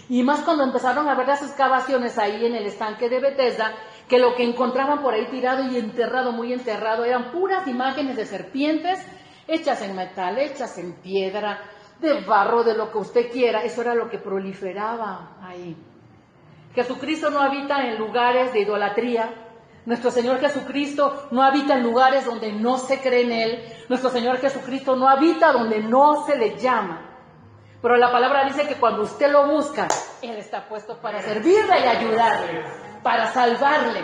Speaker 1: Y más cuando empezaron a ver las excavaciones ahí en el estanque de Betesda, que lo que encontraban por ahí tirado y enterrado, muy enterrado, eran puras imágenes de serpientes hechas en metal, hechas en piedra, de barro, de lo que usted quiera. Eso era lo que proliferaba ahí. Jesucristo no habita en lugares de idolatría. Nuestro Señor Jesucristo no habita en lugares donde no se cree en Él. Nuestro Señor Jesucristo no habita donde no se le llama. Pero la palabra dice que cuando usted lo busca, Él está puesto para servirle y ayudarle, para salvarle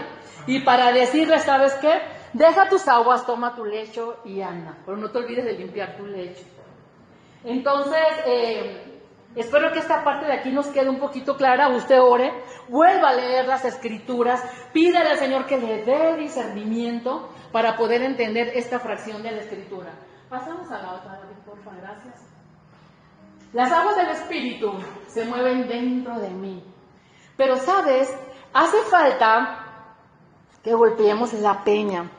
Speaker 1: y para decirle, ¿sabes qué? Deja tus aguas, toma tu lecho y anda. Pero no te olvides de limpiar tu lecho. Entonces, espero que esta parte de aquí nos quede un poquito clara. Usted ore, vuelva a leer las Escrituras, pídale al Señor que le dé discernimiento para poder entender esta fracción de la Escritura. Pasamos a la otra, David, porfa, gracias. Las aguas del Espíritu se mueven dentro de mí. Pero, ¿sabes? Hace falta que golpeemos la peña.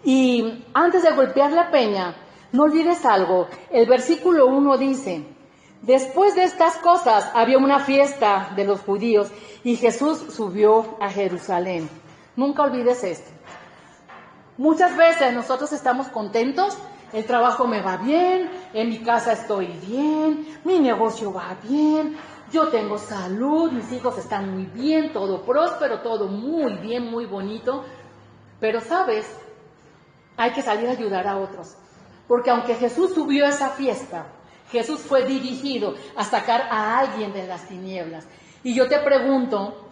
Speaker 1: Y antes de golpear la peña, no olvides algo. El versículo 1 dice: después de estas cosas había una fiesta de los judíos y Jesús subió a Jerusalén. Nunca olvides esto. Muchas veces nosotros estamos contentos, el trabajo me va bien, en mi casa estoy bien, mi negocio va bien, yo tengo salud, mis hijos están muy bien, todo próspero, todo muy bien, muy bonito. Pero, ¿sabes? Hay que salir a ayudar a otros. Porque aunque Jesús subió a esa fiesta, Jesús fue dirigido a sacar a alguien de las tinieblas. Y yo te pregunto,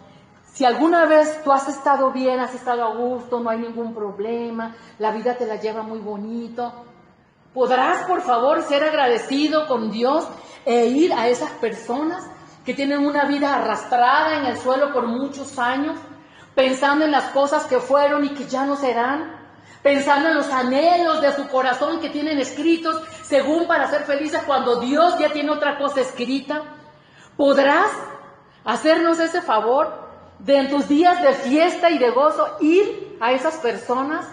Speaker 1: si alguna vez tú has estado bien, has estado a gusto, no hay ningún problema, la vida te la lleva muy bonito, ¿podrás, por favor, ser agradecido con Dios e ir a esas personas que tienen una vida arrastrada en el suelo por muchos años, pensando en las cosas que fueron y que ya no serán? Pensando en los anhelos de su corazón que tienen escritos según para ser felices cuando Dios ya tiene otra cosa escrita. ¿Podrás hacernos ese favor de en tus días de fiesta y de gozo ir a esas personas?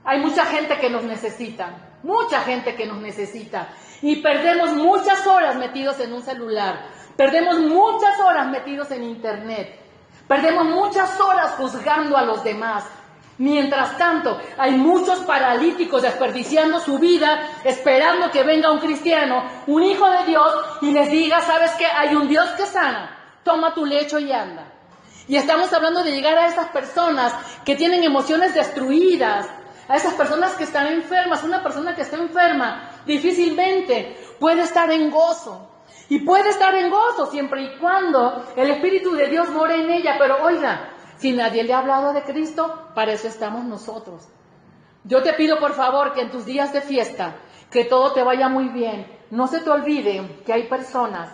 Speaker 1: Hay mucha gente que nos necesita, mucha gente que nos necesita. Y perdemos muchas horas metidos en un celular, perdemos muchas horas metidos en internet, perdemos muchas horas juzgando a los demás. Mientras tanto, hay muchos paralíticos desperdiciando su vida, esperando que venga un cristiano, un hijo de Dios, y les diga: ¿sabes qué? Hay un Dios que sana, toma tu lecho y anda. Y estamos hablando de llegar a esas personas que tienen emociones destruidas, a esas personas que están enfermas. Una persona que está enferma difícilmente puede estar en gozo. Y puede estar en gozo siempre y cuando el Espíritu de Dios more en ella. Pero oiga, si nadie le ha hablado de Cristo, para eso estamos nosotros. Yo te pido, por favor, que en tus días de fiesta, que todo te vaya muy bien. No se te olvide que hay personas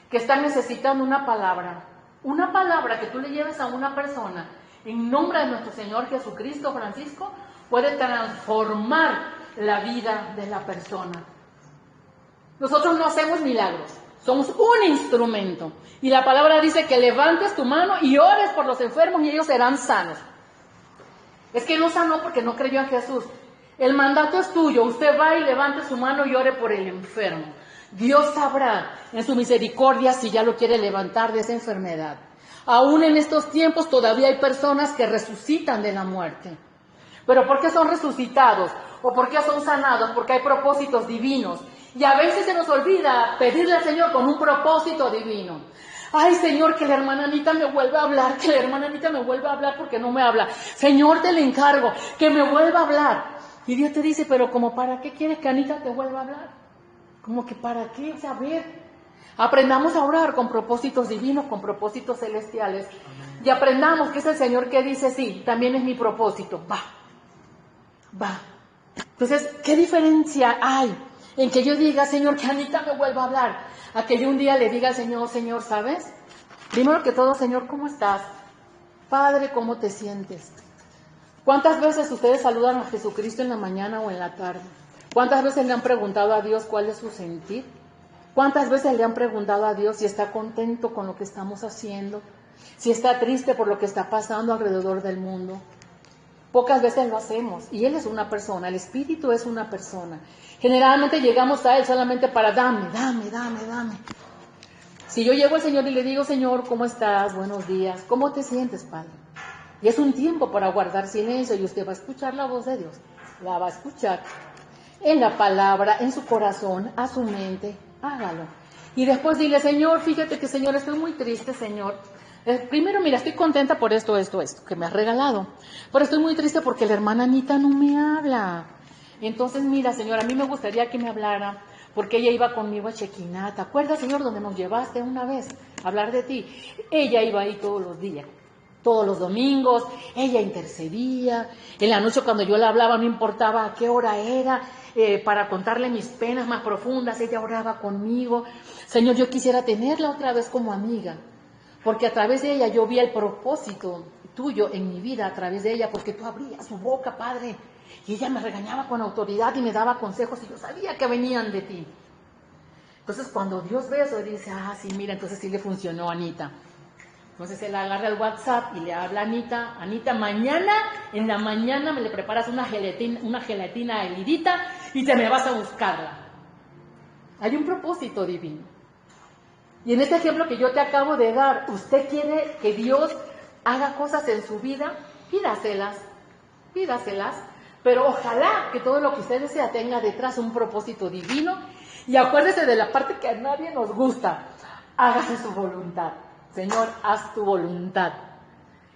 Speaker 1: que están necesitando una palabra que tú le lleves a una persona en nombre de nuestro Señor Jesucristo. Francisco, puede transformar la vida de la persona. Nosotros no hacemos milagros, somos un instrumento. Y la palabra dice que levantes tu mano y ores por los enfermos y ellos serán sanos. Es que no sanó porque no creyó en Jesús. El mandato es tuyo. Usted va y levante su mano y ore por el enfermo. Dios sabrá en su misericordia si ya lo quiere levantar de esa enfermedad. Aún en estos tiempos todavía hay personas que resucitan de la muerte. ¿Pero por qué son resucitados? ¿O por qué son sanados? Porque hay propósitos divinos. Y a veces se nos olvida pedirle al Señor con un propósito divino. Ay, Señor, que la hermana Anita me vuelva a hablar, que la hermana Anita me vuelva a hablar porque no me habla. Señor, te le encargo, que me vuelva a hablar. Y Dios te dice: pero ¿como para qué quieres que Anita te vuelva a hablar? ¿Como que para qué? Saber. Aprendamos a orar con propósitos divinos, con propósitos celestiales. Y aprendamos que es el Señor que dice: sí, también es mi propósito. Va. Entonces, ¿qué diferencia hay en que yo diga: Señor, que Anita me vuelva a hablar, a que yo un día le diga al Señor: Señor, ¿sabes? Primero que todo, Señor, ¿cómo estás? Padre, ¿cómo te sientes? ¿Cuántas veces ustedes saludan a Jesucristo en la mañana o en la tarde? ¿Cuántas veces le han preguntado a Dios cuál es su sentir? ¿Cuántas veces le han preguntado a Dios si está contento con lo que estamos haciendo? Si está triste por lo que está pasando alrededor del mundo. Pocas veces lo hacemos. Y Él es una persona, el Espíritu es una persona. Generalmente llegamos a Él solamente para dame. Si yo llego al Señor y le digo: Señor, ¿cómo estás? Buenos días. ¿Cómo te sientes, Padre? Y es un tiempo para guardar silencio y usted va a escuchar la voz de Dios. La va a escuchar en la palabra, en su corazón, a su mente. Hágalo. Y después dile: Señor, fíjate que, Señor, estoy muy triste, Señor. Primero, mira, estoy contenta por esto, que me has regalado. Pero estoy muy triste porque la hermana Anita no me habla. Entonces, mira, Señor, a mí me gustaría que me hablara, porque ella iba conmigo a Chequiná. ¿Te acuerdas, Señor, donde nos llevaste una vez a hablar de ti? Ella iba ahí todos los días. Todos los domingos, ella intercedía. En la noche cuando yo le hablaba, no importaba a qué hora era, para contarle mis penas más profundas, ella oraba conmigo. Señor, yo quisiera tenerla otra vez como amiga, porque a través de ella yo vi el propósito tuyo en mi vida, a través de ella, porque tú abrías su boca, Padre, y ella me regañaba con autoridad y me daba consejos y yo sabía que venían de ti. Entonces cuando Dios ve eso, dice, sí, mira, entonces sí le funcionó a Anita. Entonces él agarra el WhatsApp y le habla a Anita, mañana, en la mañana me le preparas una gelatina helidita y te me vas a buscarla. Hay un propósito divino. Y en este ejemplo que yo te acabo de dar, usted quiere que Dios haga cosas en su vida, pídaselas, pero ojalá que todo lo que usted desea tenga detrás un propósito divino. Y acuérdese de la parte que a nadie nos gusta, hágase su voluntad. Señor, haz tu voluntad.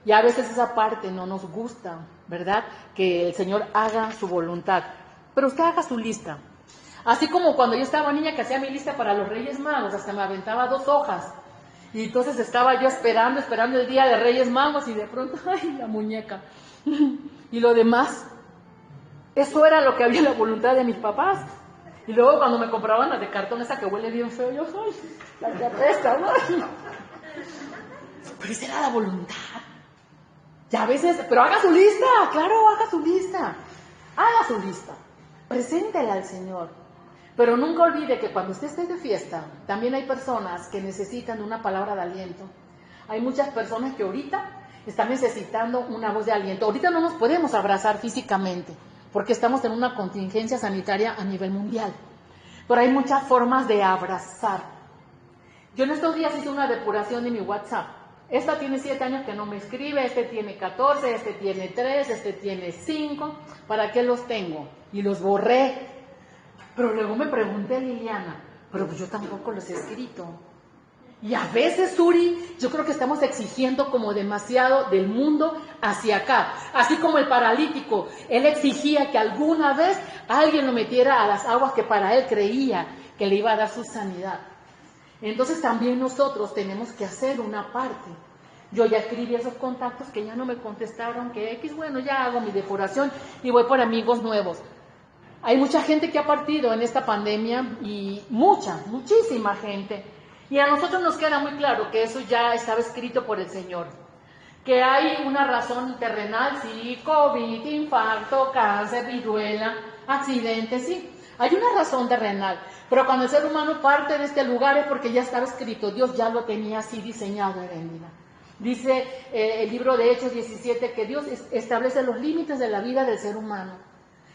Speaker 1: Y a veces esa parte no nos gusta, ¿verdad? Que el Señor haga su voluntad. Pero usted haga su lista. Así como cuando yo estaba niña que hacía mi lista para los Reyes Magos, hasta me aventaba 2 hojas. Y entonces estaba yo esperando el día de Reyes Magos y de pronto, ¡ay, la muñeca! Y lo demás, eso era lo que había en la voluntad de mis papás. Y luego cuando me compraban la de cartón, esa que huele bien feo, yo, ¡ay, la que apesta, ¿no? Pero esa era la voluntad. Y a veces, pero haga su lista, claro, haga su lista. Preséntela al Señor. Pero nunca olvide que cuando usted esté de fiesta, también hay personas que necesitan una palabra de aliento. Hay muchas personas que ahorita están necesitando una voz de aliento. Ahorita no nos podemos abrazar físicamente, porque estamos en una contingencia sanitaria a nivel mundial. Pero hay muchas formas de abrazar. Yo en estos días hice una depuración de mi WhatsApp. Esta tiene 7 años que no me escribe, este tiene 14, este tiene 3, este tiene 5. ¿Para qué los tengo? Y los borré. Pero luego me pregunté, Liliana, pero pues yo tampoco los he escrito. Y a veces, Uri, yo creo que estamos exigiendo como demasiado del mundo hacia acá. Así como el paralítico, él exigía que alguna vez alguien lo metiera a las aguas que para él creía que le iba a dar su sanidad. Entonces también nosotros tenemos que hacer una parte. Yo ya escribí esos contactos que ya no me contestaron, que X, bueno, ya hago mi depuración y voy por amigos nuevos. Hay mucha gente que ha partido en esta pandemia y muchísima gente. Y a nosotros nos queda muy claro que eso ya estaba escrito por el Señor. Que hay una razón terrenal, sí, COVID, infarto, cáncer, viruela, accidentes, sí. Hay una razón terrenal. Pero cuando el ser humano parte de este lugar es porque ya estaba escrito. Dios ya lo tenía así diseñado, Erendira. Dice el libro de Hechos 17 que Dios establece los límites de la vida del ser humano.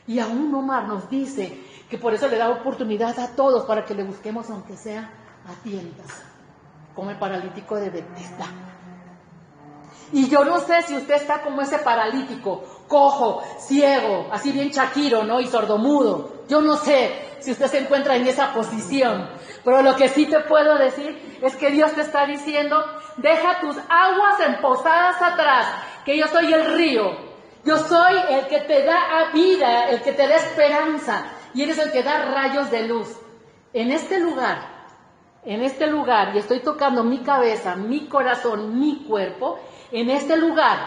Speaker 1: Y aún Omar nos dice que por eso le da oportunidad a todos para que le busquemos aunque sea a tientas, como el paralítico de Betesda. Y yo no sé si usted está como ese paralítico, cojo, ciego, así bien chaquiro, ¿no? Y sordomudo. Yo no sé si usted se encuentra en esa posición, pero lo que sí te puedo decir es que Dios te está diciendo, deja tus aguas empozadas atrás, que yo soy el río. Yo soy el que te da vida, el que te da esperanza, y eres el que da rayos de luz. En este lugar, y estoy tocando mi cabeza, mi corazón, mi cuerpo, en este lugar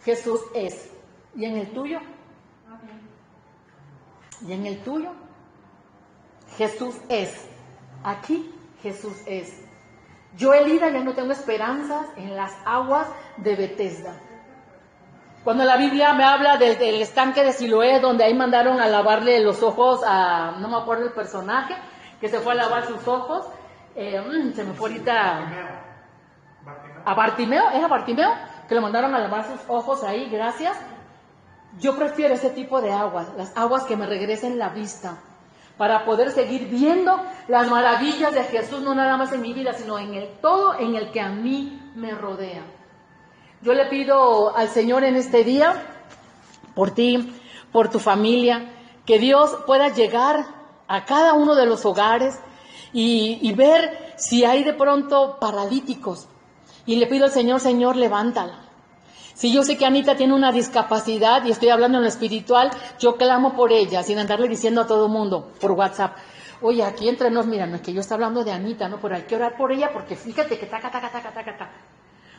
Speaker 1: Jesús es. ¿Y en el tuyo? ¿Y en el tuyo? Jesús es. Aquí Jesús es. Yo, Elida, ya no tengo esperanzas en las aguas de Betesda. Cuando la Biblia me habla del estanque de Siloé, donde ahí mandaron a lavarle los ojos a, no me acuerdo el personaje, que se fue a lavar sus ojos, se me fue ahorita a Bartimeo, ¿era Bartimeo? Que le mandaron a lavar sus ojos ahí, gracias. Yo prefiero ese tipo de aguas, las aguas que me regresen la vista, para poder seguir viendo las maravillas de Jesús, no nada más en mi vida, sino en el todo en el que a mí me rodea. Yo le pido al Señor en este día, por ti, por tu familia, que Dios pueda llegar a cada uno de los hogares y ver si hay de pronto paralíticos. Y le pido al Señor, Señor, levántala. Si yo sé que Anita tiene una discapacidad y estoy hablando en lo espiritual, yo clamo por ella, sin andarle diciendo a todo el mundo por WhatsApp, oye, aquí entre nos, mira, no es que yo esté hablando de Anita, no, pero hay que orar por ella porque fíjate que taca.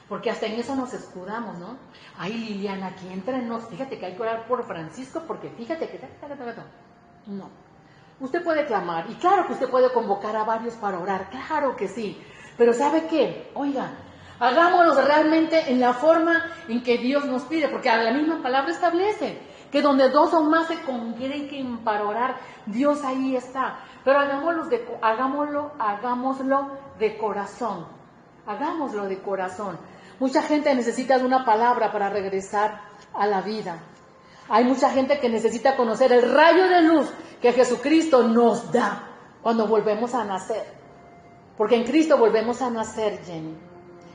Speaker 1: Porque hasta en eso nos escudamos, ¿no? Ay, Liliana, aquí entre nos, fíjate que hay que orar por Francisco, porque fíjate que... No. Usted puede clamar, y claro que usted puede convocar a varios para orar, claro que sí. Pero ¿sabe qué? Oiga, hagámoslo realmente en la forma en que Dios nos pide, porque la misma palabra establece que donde dos o más se congreguen para orar, Dios ahí está. Pero hagámoslo de corazón. Hagámoslo de corazón. Mucha gente necesita de una palabra para regresar a la vida. Hay mucha gente que necesita conocer el rayo de luz que Jesucristo nos da cuando volvemos a nacer. Porque en Cristo volvemos a nacer, Jenny.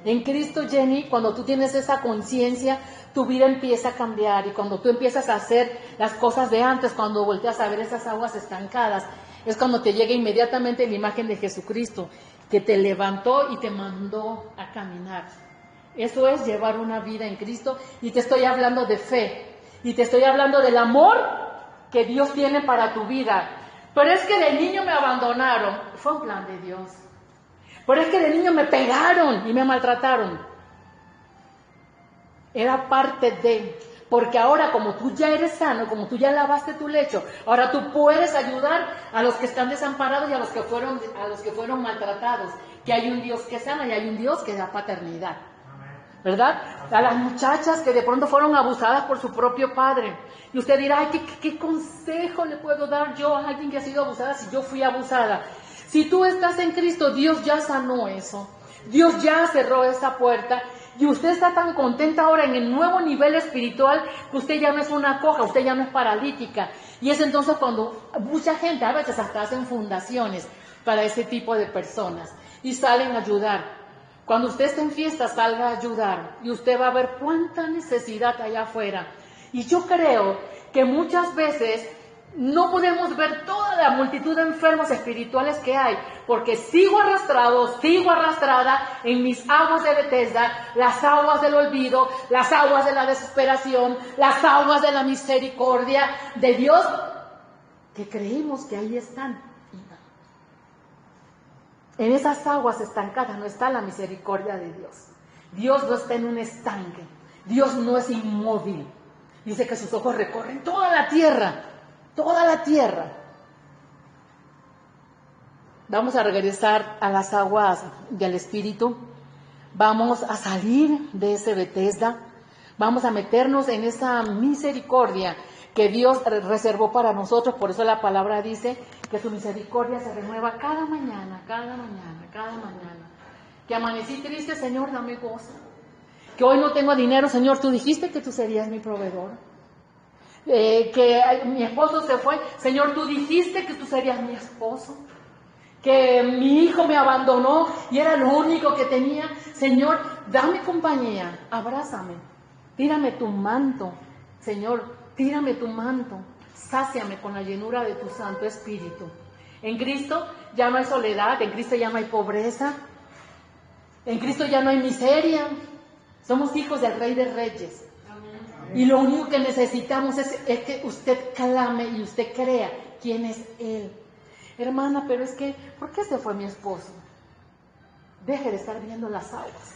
Speaker 1: En Cristo, Jenny, cuando tú tienes esa conciencia, tu vida empieza a cambiar. Y cuando tú empiezas a hacer las cosas de antes, cuando volteas a ver esas aguas estancadas, es cuando te llega inmediatamente la imagen de Jesucristo, que te levantó y te mandó a caminar. Eso es llevar una vida en Cristo, y te estoy hablando de fe, y te estoy hablando del amor que Dios tiene para tu vida. Pero es que de niño me abandonaron, fue un plan de Dios. Pero es que de niño me pegaron y me maltrataron. Era parte de... Porque ahora, como tú ya eres sano, como tú ya lavaste tu lecho, ahora tú puedes ayudar a los que están desamparados y a los que fueron maltratados. Que hay un Dios que sana y hay un Dios que da paternidad. ¿Verdad? A las muchachas que de pronto fueron abusadas por su propio padre. Y usted dirá, ay, ¿qué consejo le puedo dar yo a alguien que ha sido abusada si yo fui abusada? Si tú estás en Cristo, Dios ya sanó eso. Dios ya cerró esa puerta. Y usted está tan contenta ahora en el nuevo nivel espiritual que usted ya no es una coja, usted ya no es paralítica. Y es entonces cuando mucha gente, a veces hasta hacen fundaciones para ese tipo de personas y salen a ayudar. Cuando usted esté en fiesta, salga a ayudar y usted va a ver cuánta necesidad hay afuera. Y yo creo que muchas veces no podemos ver toda la multitud de enfermos espirituales que hay, porque sigo arrastrada en mis aguas de Betesda, las aguas del olvido, las aguas de la desesperación, las aguas de la misericordia de Dios, que creemos que ahí están. En esas aguas estancadas no está la misericordia de Dios. Dios no está en un estanque. Dios no es inmóvil. Dice que sus ojos recorren toda la tierra. Toda la tierra. Vamos a regresar a las aguas del Espíritu. Vamos a salir de ese Betesda. Vamos a meternos en esa misericordia que Dios reservó para nosotros. Por eso la palabra dice que su misericordia se renueva cada mañana, cada mañana, cada mañana. Que amanecí triste, Señor, dame gozo. Que hoy no tengo dinero, Señor, tú dijiste que tú serías mi proveedor. Que mi esposo se fue, Señor, tú dijiste que tú serías mi esposo. Que mi hijo me abandonó y era lo único que tenía. Señor, dame compañía, abrázame, tírame tu manto, Señor, tírame tu manto, sáciame con la llenura de tu Santo Espíritu. En Cristo ya no hay soledad, en Cristo ya no hay pobreza, en Cristo ya no hay miseria. Somos hijos del Rey de Reyes. Y lo único que necesitamos es que usted clame y usted crea quién es Él. Hermana, pero es que, ¿por qué se fue mi esposo? Deje de estar viendo las aguas.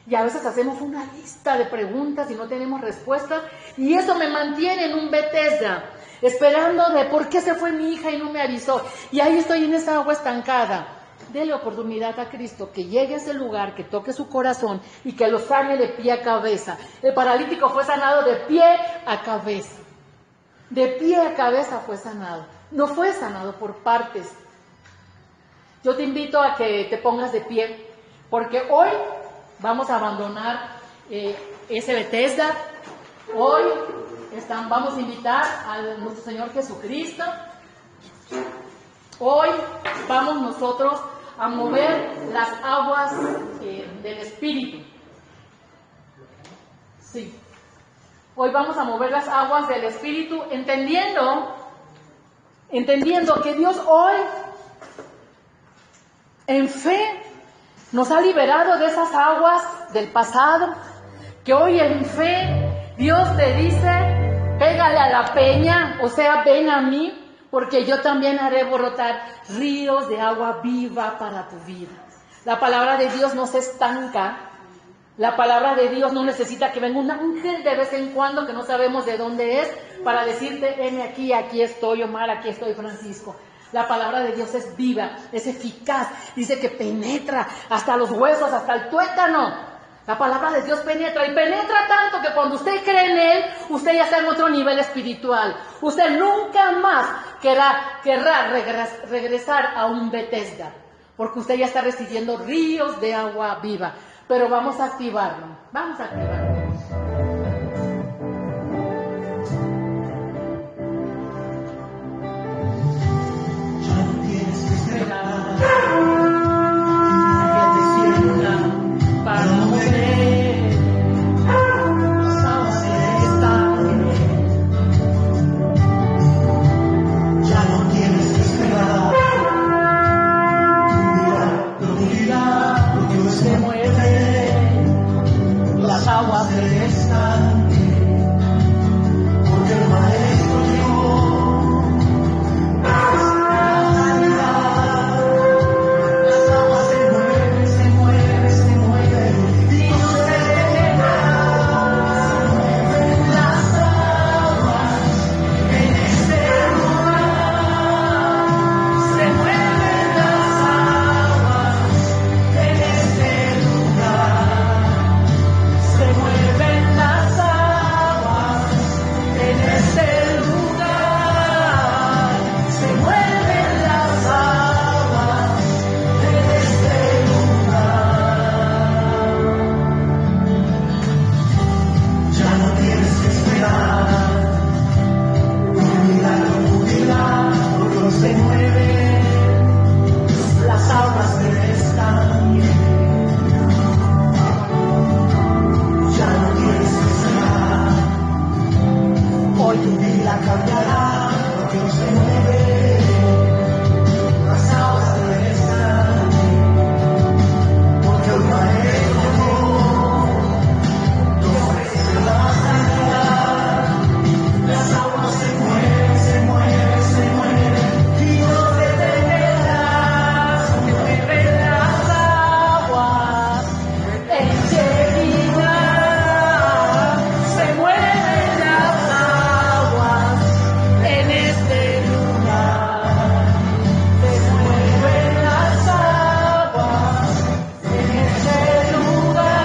Speaker 1: Y a veces hacemos una lista de preguntas y no tenemos respuesta. Y eso me mantiene en un Betesda, esperando de por qué se fue mi hija y no me avisó. Y ahí estoy en esa agua estancada. Dele oportunidad a Cristo, que llegue a ese lugar, que toque su corazón y que lo sane de pie a cabeza. El paralítico fue sanado de pie a cabeza. De pie a cabeza fue sanado. No fue sanado por partes. Yo te invito a que te pongas de pie, porque hoy vamos a abandonar ese Betesda. Hoy vamos a invitar a nuestro Señor Jesucristo. Hoy vamos nosotros a mover las aguas del Espíritu. Sí. Hoy vamos a mover las aguas del Espíritu, entendiendo que Dios hoy, en fe, nos ha liberado de esas aguas del pasado, que hoy en fe Dios te dice, pégale a la peña, o sea, ven a mí, porque yo también haré brotar ríos de agua viva para tu vida. La palabra de Dios no se estanca, La palabra de Dios no necesita que venga un ángel de vez en cuando que no sabemos de dónde es para decirte, heme aquí, aquí estoy Omar, aquí estoy Francisco. La palabra de Dios es viva, es eficaz, dice que penetra hasta los huesos, hasta el tuétano. La palabra de Dios penetra y penetra tanto que cuando usted cree en Él, usted ya está en otro nivel espiritual. Usted nunca más querrá regresar a un Betesda, porque usted ya está recibiendo ríos de agua viva. Pero vamos a activarlo, vamos a activarlo.
Speaker 3: Ya no tienes que esperar
Speaker 1: que te sienta para mover las aguas de esta
Speaker 3: ya no tienes que esperar un milagro, Dios
Speaker 1: se mueve las aguas de
Speaker 3: estanque, porque el maestro las aguas se mueven, se mueven, se mueven, y no se detengan, se mueven las aguas en este lugar, se mueven las aguas en este lugar,
Speaker 1: se mueven las aguas en este lugar,
Speaker 3: se mueven las aguas en este lugar. Ya no tienes que esperar un milagro, Dios se mueve, las aguas se estanque. Ya no tienes que esperar, hoy tu vida cambiará, Dios se mueve, las aguas se estanque, porque el maestro nos ofrece la sanidad. Las aguas se mueven, se mueven, se mueven, y no se detengan, se mueven las
Speaker 1: aguas enseguida, se mueven las aguas en este lugar, se mueven las aguas en este lugar,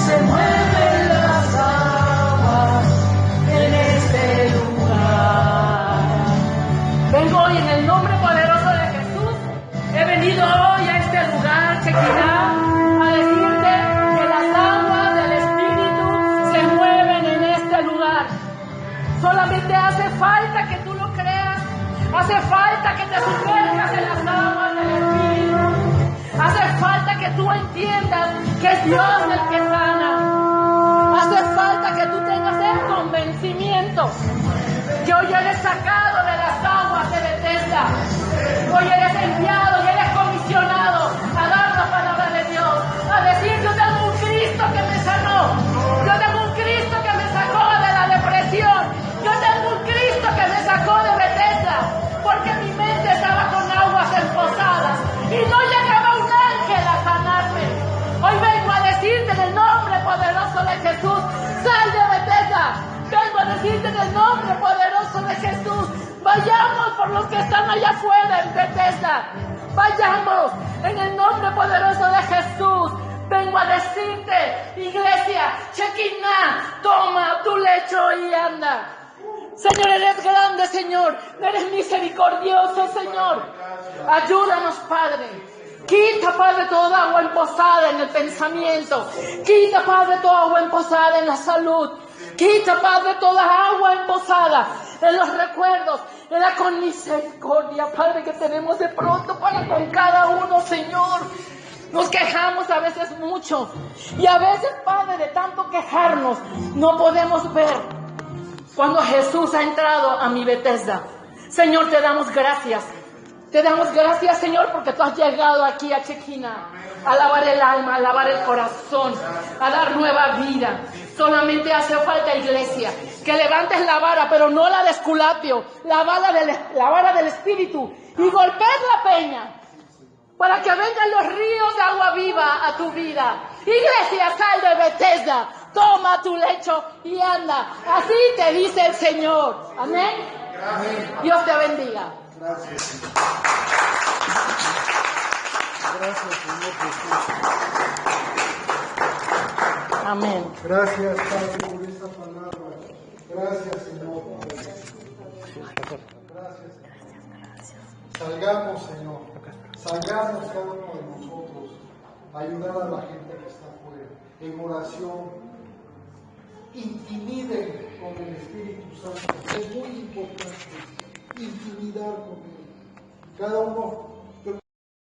Speaker 1: se mueven las aguas en este lugar. Vengo hoy en el nombre poderoso de Jesús. He venido hoy a este lugar, Chequina, a decirte que las aguas del Espíritu se mueven en este lugar. Solamente hace falta que tú lo creas. Hace falta que te sumerjas en las aguas del Espíritu. Hace falta que tú entiendas que es Dios el que sana. Hace falta que tú tengas el convencimiento que hoy eres sacado de las aguas de Betesda. Hoy eres enviado y eres comisionado a dar la palabra de Dios, a decir: yo tengo un Cristo que me sanó, yo tengo un Cristo que me sacó de la depresión, yo tengo un Cristo que me sacó de Betesda, porque mi mente estaba con aguas empozadas y no llegaba un ángel a sanarme. Hoy vengo a decirte en el nombre poderoso de Jesús: sal de Betesda. Vengo a decirte en el nombre poderoso de Jesús: vayamos por los que están allá afuera en Betesda. Vayamos en el nombre poderoso de Jesús. Vengo a decirte, iglesia, Chequina, toma tu lecho y anda. Señor, eres grande, Señor. Eres misericordioso, Señor. Ayúdanos, Padre. Quita, Padre, toda agua emposada en el pensamiento. Quita, Padre, toda agua emposada en la salud. Quita, Padre, toda agua emposada en los recuerdos, en la con misericordia, Padre, que tenemos de pronto para con cada uno, Señor. Nos quejamos a veces mucho y a veces, Padre, de tanto quejarnos, no podemos ver cuando Jesús ha entrado a mi Betesda. Señor, te damos gracias. Te damos gracias, Señor, porque tú has llegado aquí a Chequina a lavar el alma, a lavar el corazón, a dar nueva vida. Solamente hace falta, iglesia, que levantes la vara, pero no la de Esculapio, la vara del Espíritu, y golpees la peña, para que vengan los ríos de agua viva a tu vida, Iglesia, sal de Bethesda, toma tu lecho y anda. Así te dice el Señor. Amén. Dios te bendiga.
Speaker 2: Gracias, Señor. Gracias, Señor Jesús.
Speaker 1: Amén.
Speaker 2: Gracias, Padre, por esta palabra. Gracias, Señor. Gracias, Señor. Salgamos, Señor. Salgamos cada uno de nosotros a ayudar a la gente que está afuera. En oración, intimiden con el Espíritu Santo. Es muy importante intimidar con Él. Cada uno